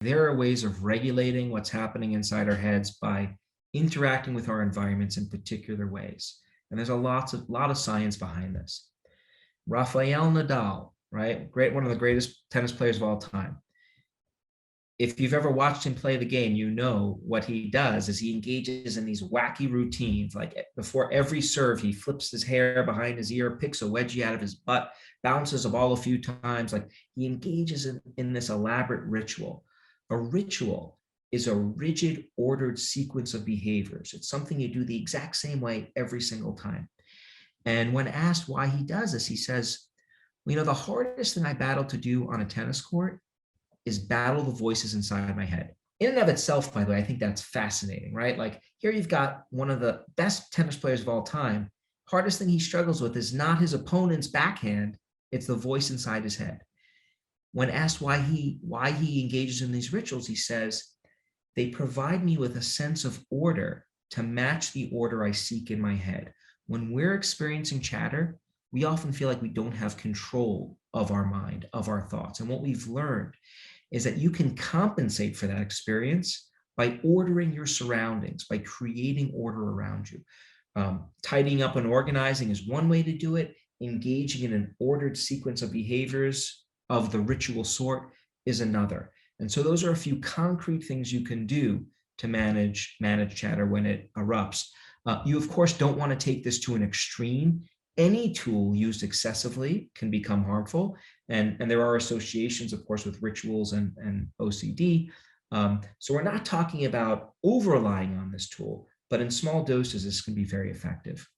There are ways of regulating what's happening inside our heads by interacting with our environments in particular ways. And there's a lot of science behind this. Rafael Nadal, right? One of the greatest tennis players of all time. If you've ever watched him play the game, you know what he does is he engages in these wacky routines. Like before every serve, he flips his hair behind his ear, picks a wedgie out of his butt, bounces a ball a few times. Like he engages in this elaborate ritual. A ritual is a rigid, ordered sequence of behaviors. It's something you do the exact same way every single time. And when asked why he does this, he says, well, the hardest thing I battle to do on a tennis court is battle the voices inside my head. In and of itself, by the way, I think that's fascinating, right? Like here you've got one of the best tennis players of all time. Hardest thing he struggles with is not his opponent's backhand, it's the voice inside his head. When asked why he engages in these rituals, he says, they provide me with a sense of order to match the order I seek in my head. When we're experiencing chatter, we often feel like we don't have control of our mind, of our thoughts. And what we've learned is that you can compensate for that experience by ordering your surroundings, by creating order around you. Tidying up and organizing is one way to do it. Engaging in an ordered sequence of behaviors of the ritual sort is another. And so those are a few concrete things you can do to manage chatter when it erupts. You, of course, don't want to take this to an extreme. Any tool used excessively can become harmful. And there are associations, of course, with rituals and OCD. So we're not talking about over relying on this tool, but in small doses, this can be very effective.